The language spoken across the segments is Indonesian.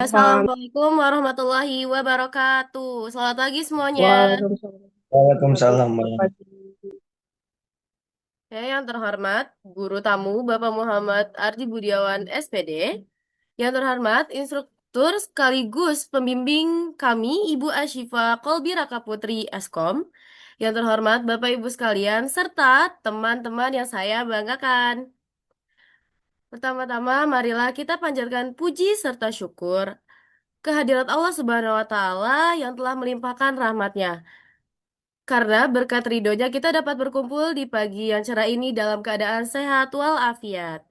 Paham. Assalamualaikum warahmatullahi wabarakatuh. Selamat pagi semuanya. Waalaikumsalam. Waalaikumsalam. Selamat pagi. Yang terhormat, Guru Tamu Bapak Muhammad Ardi Budiawan SPD. Yang terhormat, instruktur sekaligus pembimbing kami, Ibu Asyifa Kolbi Raka Putri Eskom. Yang terhormat, Bapak Ibu sekalian, serta teman-teman yang saya banggakan. Pertama-tama, marilah kita panjatkan puji serta syukur kehadirat Allah Subhanahu wa Ta'ala yang telah melimpahkan rahmatnya. Karena berkat ridhonya kita dapat berkumpul di pagi yang cerah ini dalam keadaan sehat walafiat.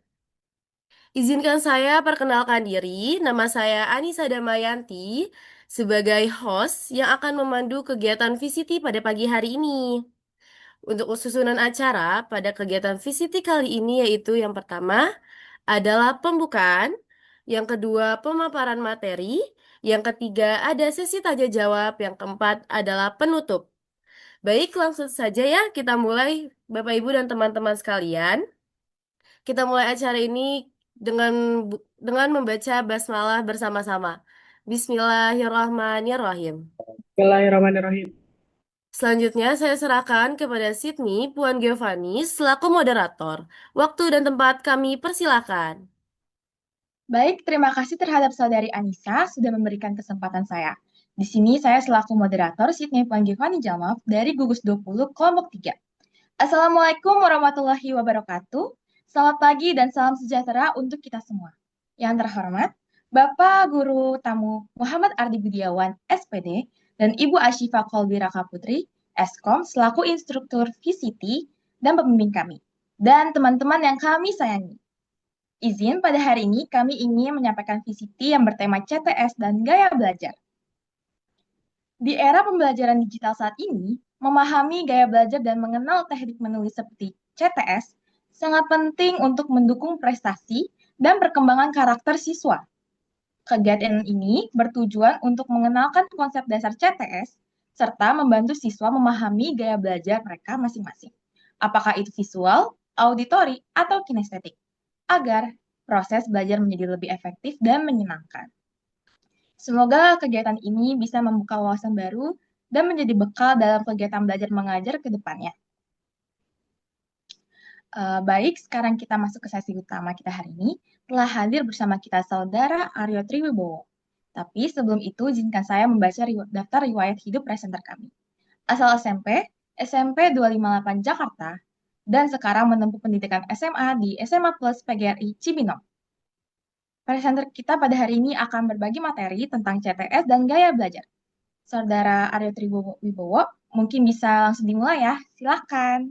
Izinkan saya perkenalkan diri, nama saya Anissa Damayanti sebagai host yang akan memandu kegiatan VCT pada pagi hari ini. Untuk susunan acara pada kegiatan VCT kali ini yaitu yang pertama adalah pembukaan, yang kedua pemaparan materi, yang ketiga ada sesi tanya jawab, yang keempat adalah penutup. Baik, langsung saja ya kita mulai Bapak Ibu dan teman-teman sekalian. Kita mulai acara ini dengan dengan membaca basmalah bersama-sama. Bismillahirrahmanirrahim. Bismillahirrahmanirrahim. Selanjutnya saya serahkan kepada Sydney Puan Giovanni selaku moderator. Waktu dan tempat kami persilakan. Baik, terima kasih terhadap Saudari Anissa sudah memberikan kesempatan saya. Di sini saya selaku moderator Sydney Panggivani Jamal dari Gugus 20 kelompok 3. Assalamualaikum warahmatullahi wabarakatuh. Selamat pagi dan salam sejahtera untuk kita semua. Yang terhormat, Bapak Guru Tamu Muhammad Ardi Budiawan, SPD, dan Ibu Asyifa Kolbi Raka Putri, Eskom, selaku instruktur VCT dan pembimbing kami. Dan teman-teman yang kami sayangi. Izin pada hari ini kami ingin menyampaikan VCT yang bertema CTS dan gaya belajar. Di era pembelajaran digital saat ini, memahami gaya belajar dan mengenal teknik menulis seperti CTS sangat penting untuk mendukung prestasi dan perkembangan karakter siswa. Kegiatan ini bertujuan untuk mengenalkan konsep dasar CTS serta membantu siswa memahami gaya belajar mereka masing-masing. Apakah itu visual, auditori, atau kinestetik, agar proses belajar menjadi lebih efektif dan menyenangkan. Semoga kegiatan ini bisa membuka wawasan baru dan menjadi bekal dalam kegiatan belajar mengajar ke depannya. Baik, sekarang kita masuk ke sesi utama kita hari ini. Telah hadir bersama kita Saudara Aryo Triwibowo. Tapi sebelum itu, izinkan saya membaca daftar riwayat hidup presenter kami. Asal SMP, SMP 258 Jakarta, dan sekarang menempuh pendidikan SMA di SMA Plus PGRI Cibinong. Presenter kita pada hari ini akan berbagi materi tentang CTS dan gaya belajar. Saudara Aryo Triwibowo, mungkin bisa langsung dimulai ya. Silahkan.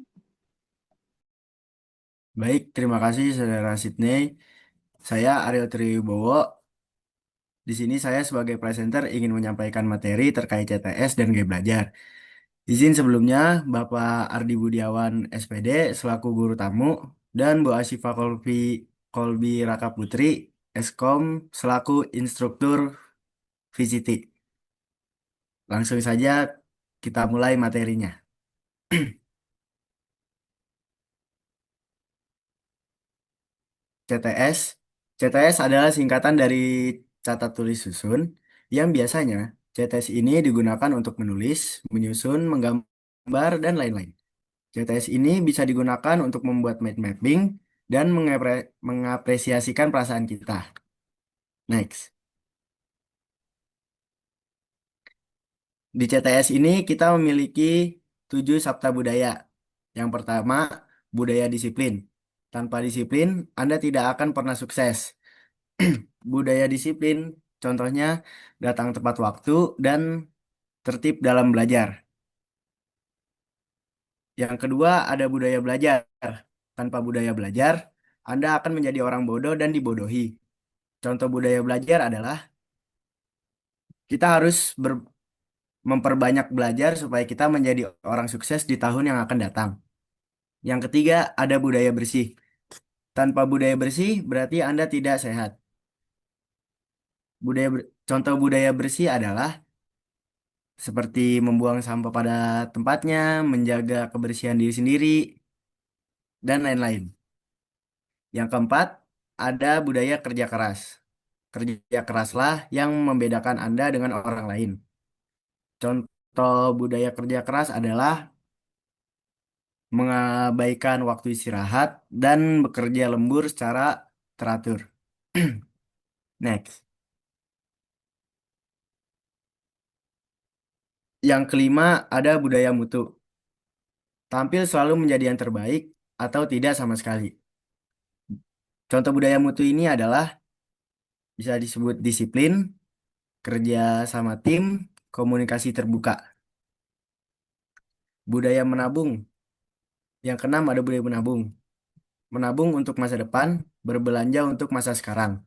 Baik, terima kasih Saudara Sydney. Saya Aryo Triwibowo. Di sini saya sebagai presenter ingin menyampaikan materi terkait CTS dan gaya belajar. Izin sebelumnya Bapak Ardi Budiawan SPD selaku guru tamu dan Bu Asyifa Kolbi Raka Putri Eskom selaku instruktur VCT. Langsung saja kita mulai materinya. CTS. CTS adalah singkatan dari catat tulis susun yang biasanya CTS ini digunakan untuk menulis, menyusun, menggambar, dan lain-lain. CTS ini bisa digunakan untuk membuat mind mapping dan mengapresiasikan perasaan kita. Next. Di CTS ini kita memiliki 7 sabta budaya. Yang pertama, budaya disiplin. Tanpa disiplin, Anda tidak akan pernah sukses. Budaya disiplin, contohnya datang tepat waktu dan tertib dalam belajar. Yang kedua, ada budaya belajar. Tanpa budaya belajar, Anda akan menjadi orang bodoh dan dibodohi. Contoh budaya belajar adalah kita harus memperbanyak belajar supaya kita menjadi orang sukses di tahun yang akan datang. Yang ketiga, ada budaya bersih. Tanpa budaya bersih, berarti Anda tidak sehat. Contoh budaya bersih adalah seperti membuang sampah pada tempatnya, menjaga kebersihan diri sendiri, dan lain-lain. Yang keempat, ada budaya kerja keras. kerja keraslah yang membedakan Anda dengan orang lain. Contoh budaya kerja keras adalah mengabaikan waktu istirahat dan bekerja lembur secara teratur. Next. Yang kelima ada budaya mutu. Tampil selalu menjadi yang terbaik atau tidak sama sekali. Contoh budaya mutu ini adalah bisa disebut disiplin, kerja sama tim, komunikasi terbuka. Budaya menabung. Yang keenam ada budaya menabung. Menabung untuk masa depan, berbelanja untuk masa sekarang.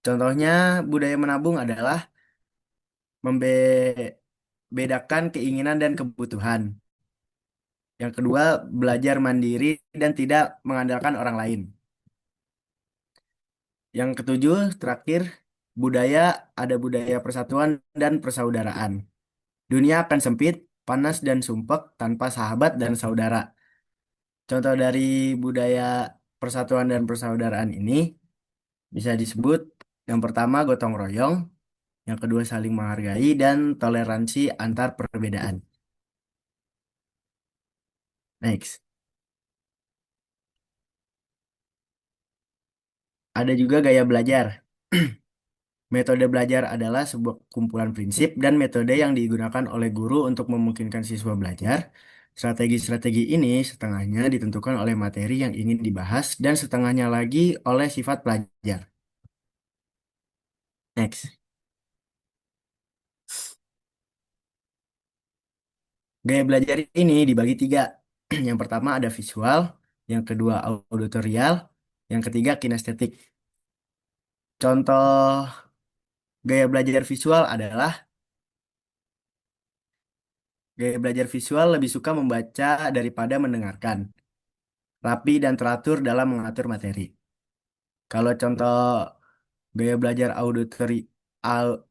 Contohnya budaya menabung adalah membedakan keinginan dan kebutuhan. Yang kedua, belajar mandiri dan tidak mengandalkan orang lain. Yang ketujuh, terakhir, budaya ada budaya persatuan dan persaudaraan. Dunia akan sempit, panas dan sumpek tanpa sahabat dan saudara. Contoh dari budaya persatuan dan persaudaraan ini bisa disebut yang pertama gotong royong, yang kedua saling menghargai dan toleransi antar perbedaan. Next. Ada juga gaya belajar. Metode belajar adalah sebuah kumpulan prinsip dan metode yang digunakan oleh guru untuk memungkinkan siswa belajar. Strategi-strategi ini setengahnya ditentukan oleh materi yang ingin dibahas dan setengahnya lagi oleh sifat pelajar. Next. Gaya belajar ini dibagi tiga. Yang pertama ada visual, yang kedua auditorial, yang ketiga kinestetik. Contoh gaya belajar visual adalah gaya belajar visual lebih suka membaca daripada mendengarkan, rapi dan teratur dalam mengatur materi. Kalau contoh gaya belajar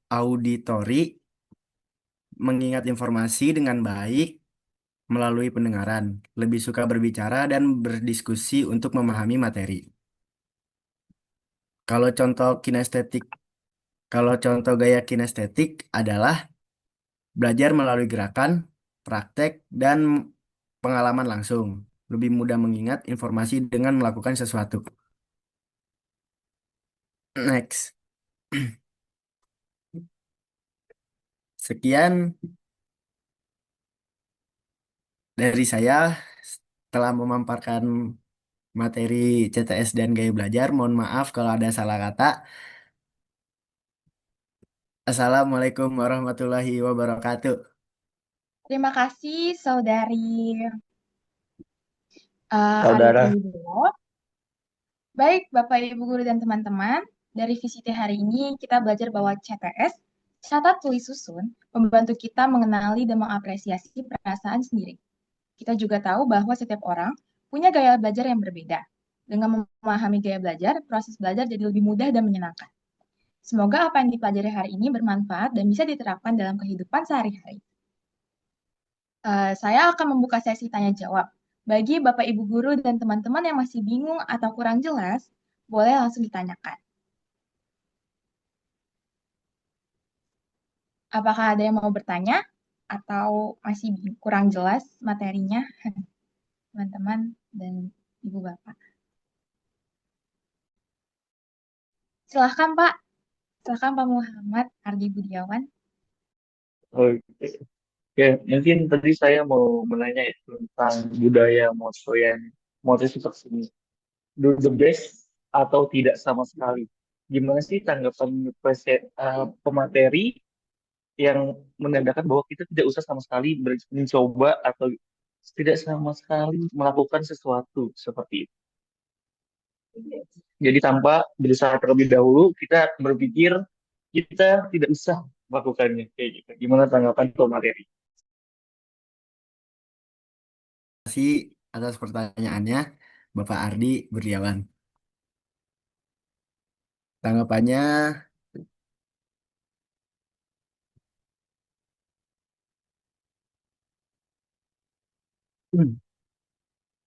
auditori mengingat informasi dengan baik melalui pendengaran, lebih suka berbicara dan berdiskusi untuk memahami materi. Kalau contoh kinestetik, kalau contoh gaya kinestetik adalah belajar melalui gerakan, praktek, dan pengalaman langsung. Lebih mudah mengingat informasi dengan melakukan sesuatu. Next. Sekian dari saya telah memaparkan materi CTS dan gaya belajar. Mohon maaf kalau ada salah kata. Assalamualaikum warahmatullahi wabarakatuh. Terima kasih, Saudari Aryo Saudara, Triwibowo. Baik, Bapak, Ibu Guru, dan teman-teman, dari VCT hari ini kita belajar bahwa CTS, catat tulis susun, membantu kita mengenali dan mengapresiasi perasaan sendiri. Kita juga tahu bahwa setiap orang punya gaya belajar yang berbeda. Dengan memahami gaya belajar, proses belajar jadi lebih mudah dan menyenangkan. Semoga apa yang dipelajari hari ini bermanfaat dan bisa diterapkan dalam kehidupan sehari-hari. Saya akan membuka sesi tanya jawab. Bagi Bapak Ibu Guru dan teman-teman yang masih bingung atau kurang jelas, boleh langsung ditanyakan. Apakah ada yang mau bertanya atau masih kurang jelas materinya, teman-teman dan Ibu Bapak? Silahkan Pak. Silahkan Pak Muhammad Ardi Budiawan. oke, oke, mungkin tadi saya mau menanya ya tentang budaya moto seperti ini. Do the best atau tidak sama sekali. Gimana sih tanggapan pemateri yang menandakan bahwa kita tidak usah sama sekali mencoba atau tidak sama sekali melakukan sesuatu seperti itu. Jadi tanpa berusaha terlebih dahulu, kita berpikir kita tidak usah melakukannya kayak gitu. Gimana tanggapan pemateri? Terima kasih atas pertanyaannya, Bapak Ardi Buryawan. Tanggapannya, hmm,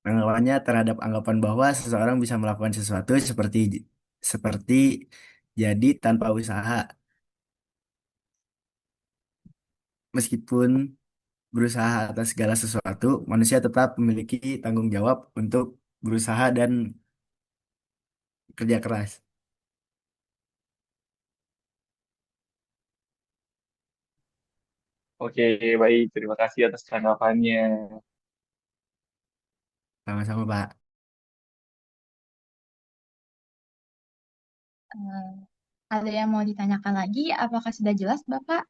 tanggapannya terhadap anggapan bahwa seseorang bisa melakukan sesuatu seperti seperti Jadi tanpa usaha, meskipun berusaha atas segala sesuatu, manusia tetap memiliki tanggung jawab untuk berusaha dan kerja keras. Oke, baik. Terima kasih atas tanggapannya. Sama-sama, Pak. Eh, ada yang mau ditanyakan lagi? Apakah sudah jelas, Bapak?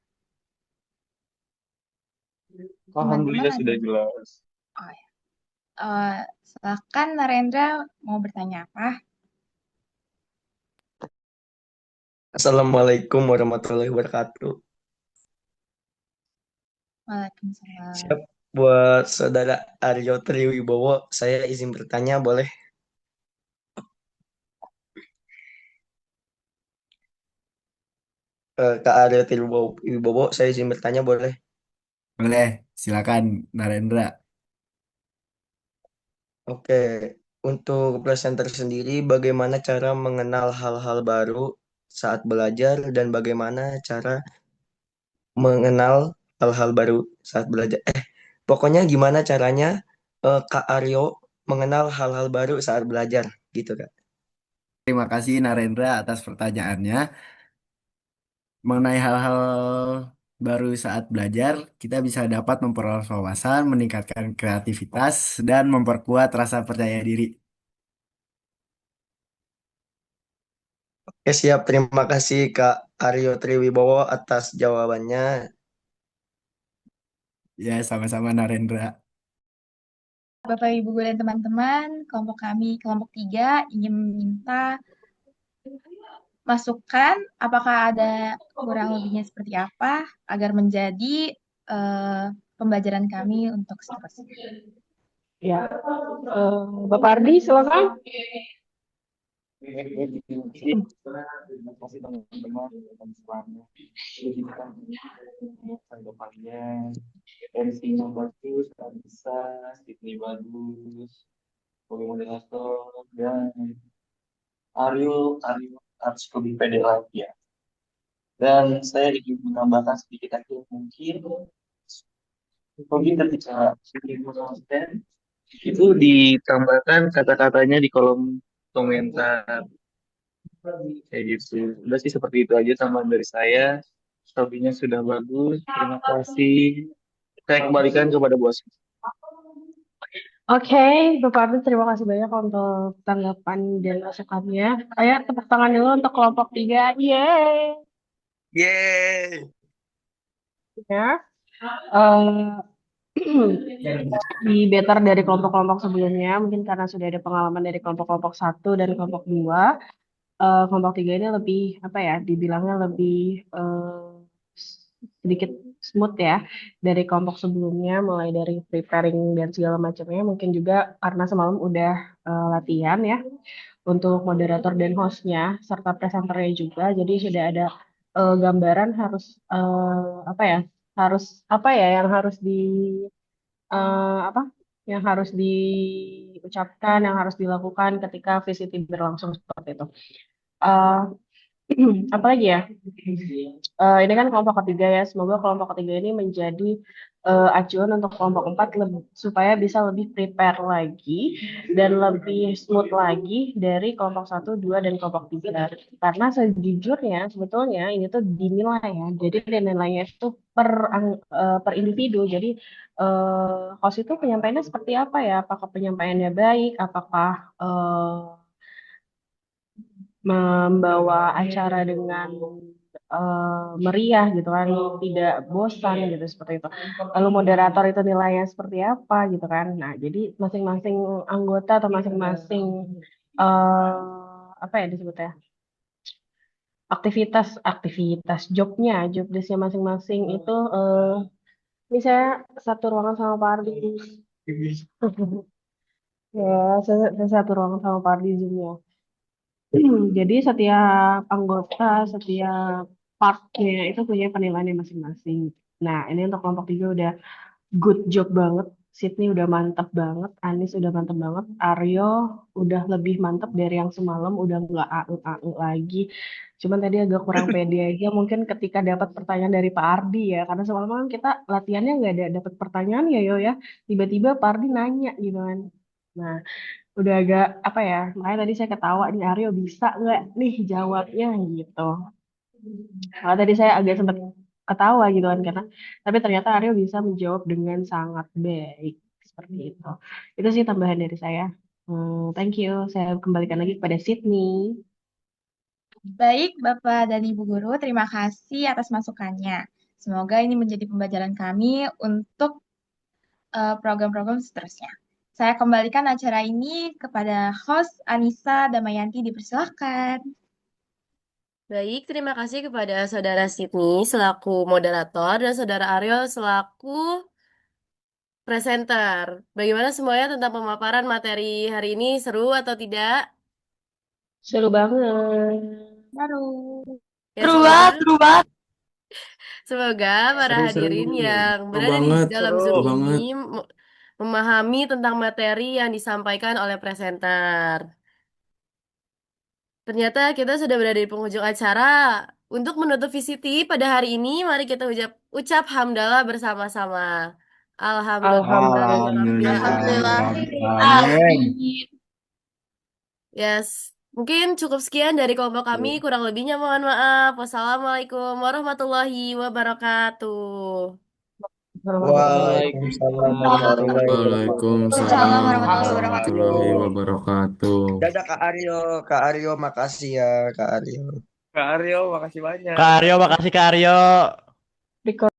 Teman-teman Alhamdulillah ada? sudah jelas. Oh, ya. Silakan Narendra mau bertanya apa? Assalamualaikum warahmatullahi wabarakatuh. Waalaikumsalam. Siap buat Saudara Aryo Triwibowo, saya izin bertanya boleh? Kak Aryo Triwibowo, saya izin bertanya boleh? Boleh, silakan Narendra. Oke, untuk presenter sendiri, bagaimana cara mengenal hal-hal baru saat belajar dan bagaimana cara mengenal hal-hal baru saat belajar? Pokoknya gimana caranya Kak Aryo mengenal hal-hal baru saat belajar, gitu Kak? Terima kasih Narendra atas pertanyaannya. Mengenai hal-hal baru saat belajar, kita bisa dapat memperluas wawasan, meningkatkan kreativitas, dan memperkuat rasa percaya diri. Oke, siap. Terima kasih Kak Aryo Triwibowo atas jawabannya. Ya, sama-sama Narendra. Bapak, Ibu, Guru, dan teman-teman, kelompok kami, kelompok 3, ingin meminta masukan apakah ada kurang lebihnya seperti apa agar menjadi eh, pembelajaran kami untuk seterusnya. Ya, Bapak Ardi, silakan. Terima kasih teman-teman dan semuanya. Tanggapannya, MC-nya bagus, bisa, Sydney bagus, sebagai moderator, dan Aryo harus lebih pede lagi ya. Dan saya ingin menambahkan sedikit aja mungkin, mungkin ketika bikin konten itu ditambahkan kata-katanya di kolom komentar kayak gitu. Udah sih seperti itu aja tambahan dari saya. Storynya sudah bagus. Terima kasih. Saya kembalikan kepada bos. Oke, Bapak Ardi, terima kasih banyak untuk tanggapan dan masukannya. Ayo, tepuk tangan dulu untuk kelompok 3. Yeay! Yeay! Ya, eh, lebih better dari kelompok-kelompok sebelumnya, mungkin karena sudah ada pengalaman dari kelompok-kelompok 1 dan kelompok 2. Kelompok 3 ini lebih, apa ya, dibilangnya lebih sedikit smooth ya dari kelompok sebelumnya, mulai dari preparing dan segala macamnya. Mungkin juga karena semalam udah latihan ya untuk moderator dan hostnya serta presenternya juga, jadi sudah ada gambaran harus apa ya, harus apa ya yang harus di apa yang harus diucapkan, yang harus dilakukan ketika VCT berlangsung seperti itu. Eh, Apalagi ya, ini kan kelompok ketiga ya. Semoga kelompok ketiga ini menjadi acuan untuk kelompok 4 supaya bisa lebih prepare lagi dan lebih smooth lagi dari kelompok 1, 2, dan kelompok 3. Karena sejujurnya sebetulnya ini tuh dinilai ya. Jadi nilainya itu per individu. Jadi host itu penyampaiannya seperti apa ya? Apakah penyampaiannya baik? Apakah membawa acara dengan meriah gitu kan, tidak bosan gitu seperti itu. Lalu moderator itu nilainya seperti apa gitu kan. Nah, jadi masing-masing anggota atau masing-masing apa ya disebutnya? Aktivitas job desknya masing-masing itu ini saya satu ruangan sama Pak Ardi. Ya, saya satu ruangan sama Pak Ardi Zoom-nya. Jadi setiap anggota, setiap partnya itu punya penilaiannya masing-masing. Nah, ini untuk kelompok 3 udah good job banget Sydney udah mantap banget, Anis udah mantap banget, Aryo udah lebih mantap dari yang semalam, udah nggak aeng lagi. Cuman tadi agak kurang pede aja mungkin ketika dapat pertanyaan dari Pak Ardi ya, karena semalam kan kita latihannya nggak ada dapat pertanyaan ya Yo ya, tiba-tiba Pak Ardi nanya gitu kan. Nah, udah agak apa ya, makanya tadi saya ketawa nih Aryo bisa nggak nih jawabnya gitu. Kalau tadi saya agak sempat ketawa gitu kan karena tapi ternyata Aryo bisa menjawab dengan sangat baik seperti itu. Itu sih tambahan dari saya. Thank you. Saya kembalikan lagi kepada Sydney. Baik, Bapak dan Ibu Guru, terima kasih atas masukannya. Semoga ini menjadi pembelajaran kami untuk program-program seterusnya. Saya kembalikan acara ini kepada host Anissa Damayanti, dipersilahkan. Baik, terima kasih kepada Saudara Sydney selaku moderator dan Saudara Aryo selaku presenter. Bagaimana semuanya tentang pemaparan materi hari ini? Seru atau tidak? Seru banget. Baru. Ya, Seru semoga banget, seru banget. semoga para Seru-seru. hadirin yang Seru berada di banget, dalam Seru Zoom banget. ini memahami tentang materi yang disampaikan oleh presenter. Ternyata kita sudah berada di penghujung acara. Untuk menutup VCT pada hari ini, mari kita ucap hamdalah bersama-sama. Alhamdulillah. Alhamdulillah. Alhamdulillah. Amin. Yes. Mungkin cukup sekian dari kelompok kami. Kurang lebihnya mohon maaf. Wassalamualaikum warahmatullahi wabarakatuh. Waalaikumsalam warahmatullahi wabarakatuh. Waalaikumsalam warahmatullahi wabarakatuh. Dadah Kak Aryo. Kak Aryo, makasih ya Kak Aryo. Kak Aryo, makasih banyak. Kak Aryo, makasih Kak Aryo. Record.